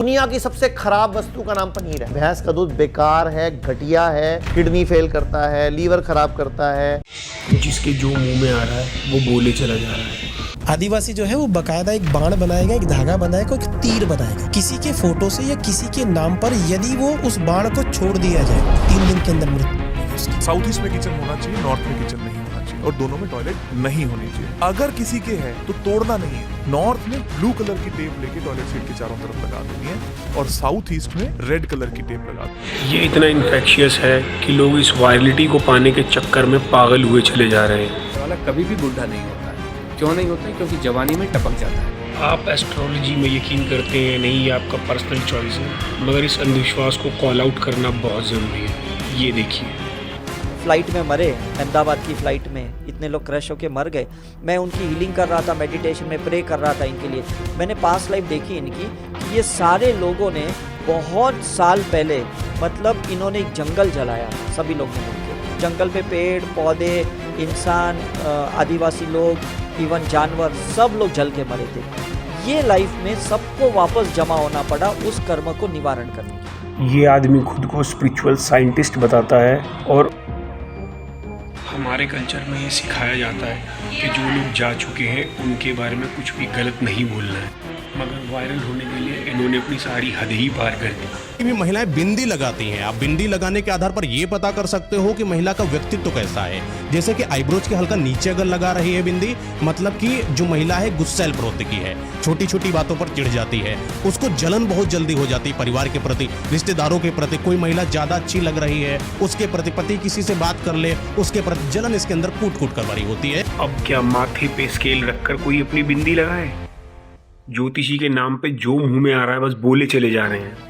दुनिया की सबसे खराब वस्तु का नाम पनीर है। भैंस का दूध बेकार है, घटिया है, किडनी फेल करता है, लीवर खराब करता है। जिसके जो मुंह में आ रहा है वो बोले चला जा रहा है। आदिवासी जो है वो बकायदा एक बाण बनाएगा, एक धागा बनाएगा, एक तीर बनाएगा। किसी के फोटो से या किसी के नाम पर यदि वो उस बाण को छोड़ दिया जाए 3 दिन के अंदर मृत्यु। साउथ ईस्ट में किचन होना चाहिए, नॉर्थ में किचन नहीं होना चाहिए और दोनों में टॉयलेट नहीं होनी चाहिए। अगर किसी के है तो तोड़ना नहीं है। नॉर्थ में ब्लू कलर की टेप लेके टॉयलेट सीट के चारों तरफ लगा देनी है और साउथ ईस्ट में रेड कलर की टेप लगा देनी है। ये इतना इन्फेक्शियस है कि लोग इस वायरलिटी को पाने के चक्कर में पागल हुए चले जा रहे हैं। वाला कभी भी बुढ़ा नहीं होता है। क्यों नहीं होता है? क्योंकि जवानी में टपक जाता है। आप एस्ट्रोलॉजी में यकीन करते हैं नहीं, ये आपका पर्सनल चॉइस है, मगर इस अंधविश्वास को कॉल आउट करना बहुत ज़रूरी है। ये देखिए, फ्लाइट में मरे, अहमदाबाद की फ्लाइट में इतने लोग क्रैश होके मर गए। मैं उनकी हीलिंग कर रहा था, मेडिटेशन में प्रे कर रहा था इनके लिए। मैंने पास्ट लाइफ देखी इनकी कि ये सारे लोगों ने बहुत साल पहले, मतलब इन्होंने एक जंगल जलाया, सभी लोग ने मिलकर जंगल पे पेड़ पौधे, इंसान, आदिवासी लोग, इवन जानवर, सब लोग जल के मरे थे। ये लाइफ में सबको वापस जमा होना पड़ा उस कर्म को निवारण करने के। ये आदमी खुद को स्पिरिचुअल साइंटिस्ट बताता है और हमारे कल्चर में ये सिखाया जाता है कि जो लोग जा चुके हैं उनके बारे में कुछ भी गलत नहीं बोलना है, मगर वायरल होने के लिए इन्होंने अपनी सारी हद ही पार कर दी। भी महिलाएं बिंदी लगाती हैं। आप बिंदी लगाने के आधार पर यह पता कर सकते हो कि महिला का व्यक्तित्व कैसा है। जैसे कि आईब्रोज के हल्का नीचे अगर लगा रही है बिंदी, मतलब कि जो महिला है गुस्सैल प्रवृत्ति की है, छोटी छोटी बातों पर चिढ़ जाती है, उसको जलन बहुत जल्दी हो जाती है परिवार के प्रति, रिश्तेदारों के प्रति। कोई महिला ज्यादा अच्छी लग रही है, उसके प्रति पति किसी से बात कर ले, उसके प्रति जलन इसके अंदर कूट कूट कर भरी होती है। अब क्या माथे पे स्केल रखकर कोई अपनी बिंदी लगाए? ज्योतिषी के नाम पे जो मुंह में आ रहा है बस बोले चले जा रहे हैं।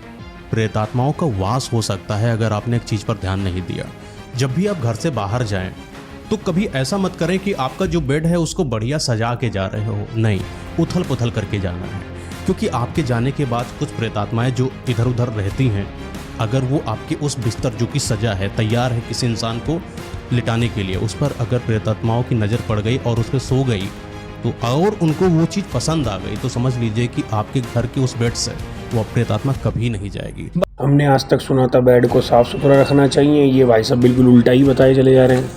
प्रेतात्माओं का वास हो सकता है अगर आपने एक चीज पर ध्यान नहीं दिया। जब भी आप घर से बाहर जाएं तो कभी ऐसा मत करें कि आपका जो बेड है उसको बढ़िया सजा के जा रहे हो। नहीं, उथल पुथल करके जाना है, क्योंकि आपके जाने के बाद कुछ प्रेतात्माएं जो इधर उधर रहती हैं, अगर वो आपके उस बिस्तर जो कि सजा है, तैयार है किसी इंसान को लिटाने के लिए, उस पर अगर प्रेतात्माओं की नज़र पड़ गई और उस पर सो गई तो और उनको वो चीज़ पसंद आ गई, तो समझ लीजिए कि आपके घर के उस बेड से वो प्रेतात्मा कभी नहीं जाएगी। हमने आज तक सुना था बेड को साफ सुथरा रखना चाहिए, ये भाई साहब बिल्कुल उल्टा ही बताए चले जा रहे हैं।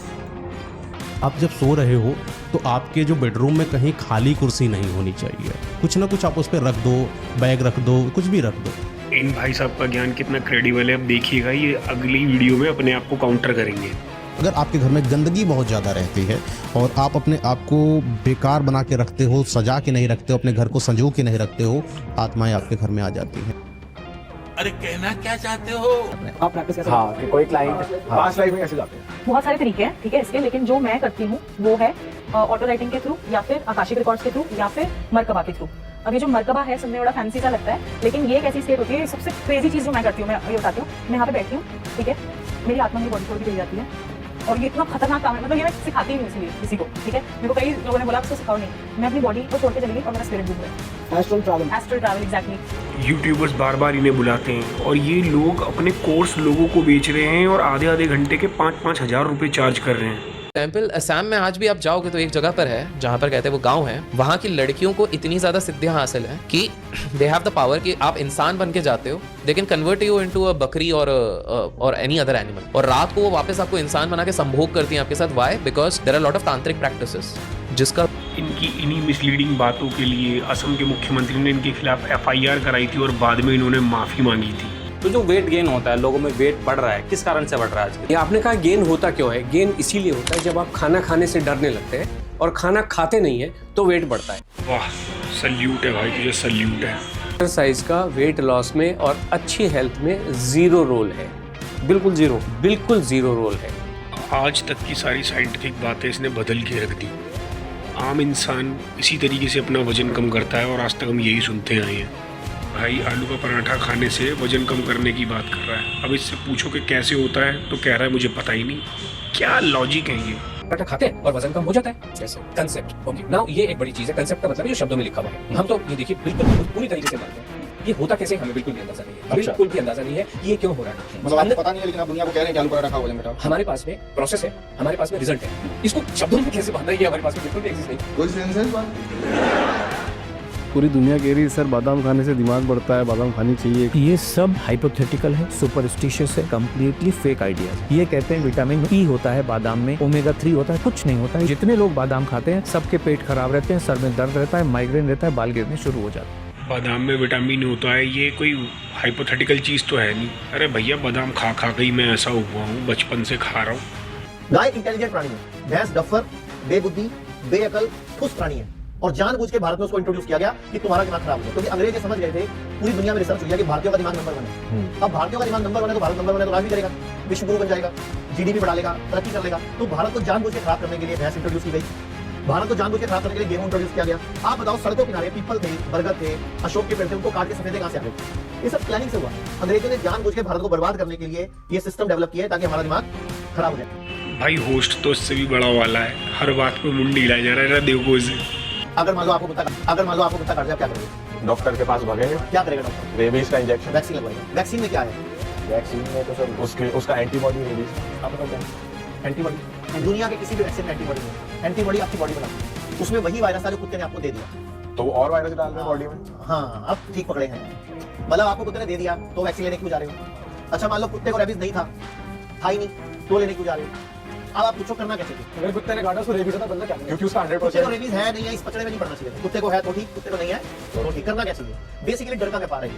आप जब सो रहे हो तो आपके जो बेडरूम में कहीं खाली कुर्सी नहीं होनी चाहिए। कुछ ना कुछ आप उस पर रख दो, बैग रख दो, कुछ भी रख दो। इन भाई साहब का ज्ञान कितना क्रेडिबल है, अब देखिएगा, ये अगली वीडियो में अपने आप को काउंटर करेंगे। अगर आपके घर में गंदगी बहुत ज़्यादा रहती है और आप अपने आप को बेकार बना के रखते हो, सजा के नहीं रखते हो, अपने घर को संजो के नहीं रखते हो, आत्माएं आपके घर में आ जाती हैं। अरे कहना क्या चाहते हो आप प्रैक्टिस कैसे? हाँ, कि कोई क्लाइंट पास्ट लाइफ में कैसे जाते हैं? बहुत सारे तरीके हैं, ठीक है, इसके, लेकिन जो मैं करती हूँ वो है ऑटो राइटिंग के थ्रू, या फिर आकाशिक रिकॉर्ड्स के थ्रू, या फिर मरकबा के थ्रू। अब ये जो मरकबा है सुनने में बड़ा फैंसी सा लगता है, लेकिन ये एक ऐसी स्टेट होती है, सबसे क्रेजी चीज जो मैं करती हूँ, मैं ये बताती हूँ। मैं यहाँ पे बैठी हूँ, ठीक है, मेरी आत्मा मेरी बॉडी छोड़ के चली जाती है और ये इतना खतरनाक काम है, मतलब ये मैं सिखाती नहीं इसलिए किसी को, ठीक है। मेरे को कई लोगों ने बोला आपको सिखाओ नहीं, मैं अपनी बॉडी को छोड़ के चली गई और मेरा स्पिरिट डूब गया। Astral travel exactly. यूट्यूबर्स बार बार इन्हें बुलाते हैं और ये लोग अपने कोर्स लोगों को बेच रहे हैं और आधे आधे घंटे के 5-5 हज़ार रुपये चार्ज कर रहे हैं। टेम्पल असम में आज भी आप जाओगे तो एक जगह पर है जहाँ पर कहते हैं वो गांव है, वहाँ की लड़कियों को इतनी ज्यादा सिद्धियां हासिल है कि दे हैव द पावर कि आप इंसान बन के जाते हो, they can convert you into a बकरी और एनी अदर एनिमल, और रात को वो वापस आपको इंसान बना के संभोग करती हैं आपके साथ। Why? Because there are lot of tantric practices, जिसका इनकी इन्हीं मिसलीडिंग बातों के लिए असम के मुख्यमंत्री ने इनके खिलाफ FIR कराई थी और बाद में इन्होंने माफी मांगी थी। तो जो वेट गेन होता है, लोगों में वेट बढ़ रहा है, किस कारण से बढ़ रहा है आजकल? ये आपने कहा गेन होता क्यों है? गेन इसीलिए होता है जब आप खाना खाने से डरने लगते हैं और खाना खाते नहीं है तो वेट बढ़ता है। वाह, सल्यूट है भाई, तुझे सल्यूट है। एक्सरसाइज का वेट लॉस में और अच्छी हेल्थ में जीरो रोल है, बिल्कुल जीरो रोल है। आज तक की सारी साइंटिफिक बातें इसने बदल के रख दी। आम इंसान इसी तरीके से अपना वजन कम करता है और आज तक हम यही सुनते आए हैं। भाई आलू का पराठा खाने से वजन कम करने की बात कर रहा है, अब इससे पूछो कि कैसे होता है तो कह रहा है मुझे पता ही नहीं। क्या लॉजिक है ये? पराठा खाते हैं और वजन कम हो जाता है, जैसे कंसेप्ट। ओके, नाउ ये एक बड़ी चीज है। कंसेप्ट का मतलब है जो शब्दों में लिखा हुआ है। हम तो ये देखिए बिल्कुल पूरी तरीके से मानते हैं। ये होता कैसे हमें बिल्कुल भी अंदाजा नहीं है, बिल्कुल भी अंदाजा नहीं है ये क्यों हो रहा है। मतलब आपको पता नहीं है, लेकिन आप दुनिया को कह रहे हैं कि आलू पराठा खाओ, वजन घटाओ। हमारे पास में प्रोसेस है, हमारे पास में रिजल्ट है, इसको शब्दों में कैसे बांधना है ये हमारे पास में बिल्कुल भी एक्सिस्ट नहीं। कोई सेंस है इस बात? पूरी दुनिया कह रही है सर बादाम खाने से दिमाग बढ़ता है, बादाम खानी चाहिए। ये सब हाइपोथेटिकल है, सुपरस्टिशियस है, कंप्लीटली फेक आइडियाज। ये कहते हैं विटामिन ई होता है बादाम में, ओमेगा 3 होता है, कुछ नहीं होता है। जितने लोग बादाम खाते हैं सबके पेट खराब रहते हैं, सर में दर्द रहता है, माइग्रेन रहता है, बाल गिरने शुरू हो जाते हैं। बादाम में विटामिन होता है, ये कोई हाइपोथेटिकल चीज़ तो है नहीं। अरे भैया बादाम खा खा के ही मैं ऐसा हुआ हूँ, बचपन से खा रहा हूँ। गाय इंटेलिजेंट प्राणी है, भैंस डफर, बेबुद्धि, बेअकल, ठुस प्राणी है। और जानबूझ के भारत में उसको इंट्रोड्यूस किया गया कि तुम्हारा दिमाग खराब हो, क्योंकि अंग्रेज समझ गए थे, पूरी दुनिया में रिसर्च हुई है कि भारतीयों का दिमाग नंबर 1 है। अब भारतीयों का दिमाग नंबर 1 है तो भारत नंबर 1 है तो राज भी करेगा, विश्व गुरु बन जाएगा, जीडीपी बढ़ा लेगा, तरक्की कर लेगा। तो भारत को जानबूझ के खराब करने के लिए भैंस इंट्रोड्यूस की गई, भारत को जानबूझ के खराब करने के लिए गेहूं इंट्रोड्यूस किया गया। आप बताओ, सड़कों किनारे पीपल थे, बरगद थे, अशोक के पेड़ थे, उनको काट के सफेदे कहां से आ गए? ये सब प्लानिंग से हुआ। अंग्रेजों ने जानबूझ के भारत को बर्बाद करने के लिए ये सिस्टम डेवलप किया है ताकि हमारा दिमाग खराब हो जाए। भाई होस्ट तो इससे भी बड़ा वाला है, हर बात पे मुंडी हिलाया जा रहा है। देखो इसे, अगर मान लो आपको कुत्ता काट जाए, क्या करोगे? डॉक्टर के पास भागेंगे। क्या करेगा डॉक्टर? रेबीज का इंजेक्शन, वैक्सीन लगवाएगा। वैक्सीन में क्या है? वैक्सीन में तो सर उसका एंटीबॉडी रेबीज। आप बताओ एंटीबॉडी। दुनिया के किसी भी वैक्सीन में एंटीबॉडी है। एंटीबॉडी आपकी बॉडी बनाती है, उसमें वही वायरस था जो कुत्ते ने आपको दे दिया। तो और वायरस डाल रहे बॉडी में। हाँ, अब ठीक पकड़े हैं। मतलब आपको कुत्ते ने दे दिया तो वैक्सीन लेने क्यों जा रहे हो? अच्छा मान लो कुत्ते को रेबीज नहीं था ही नहीं, तो लेने क्यों जा रहे हो? अब आप पूछो करना कैसे? अगर कुत्ते ने काटा तो रेबीज था, बंदा क्या करेगा? क्योंकि उसका 100% कुत्ते को रेबीज है नहीं है, इस पचड़े में नहीं पड़ना चाहिए। कुत्ते को है तो ठीक, कुत्ते को नहीं है तो ठीक। करना क्या चाहिए? बेसिकली डर का व्यापार है ये।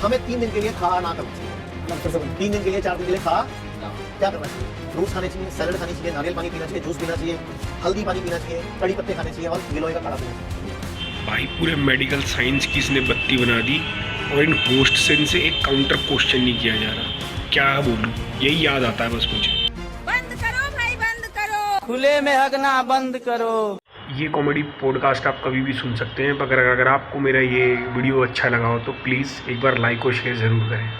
हमें 3 दिन के लिए खा ना करना चाहिए। 3 दिन के लिए, 4 दिन के लिए खा क्या करना चाहिए? फ्रूट्स खाने चाहिए, सैलड खानी चाहिए, नारियल पानी पीना चाहिए, जूस पीना चाहिए, हल्दी पानी पीना चाहिए, कड़ी पत्ते खाने चाहिए और गिलोय का काढ़ा पीना चाहिए। भाई पूरे मेडिकल साइंस की इसने बत्ती बना दी और इन होस्ट से इनसे एक काउंटर क्वेश्चन नहीं किया जा रहा। क्या बोलूं, यही याद आता है बस मुझे। बंद करो भाई, बंद करो, खुले में हगना बंद करो। ये कॉमेडी पॉडकास्ट आप कभी भी सुन सकते हैं। अगर आपको मेरा ये वीडियो अच्छा लगा हो तो प्लीज़ एक बार लाइक और शेयर ज़रूर करें।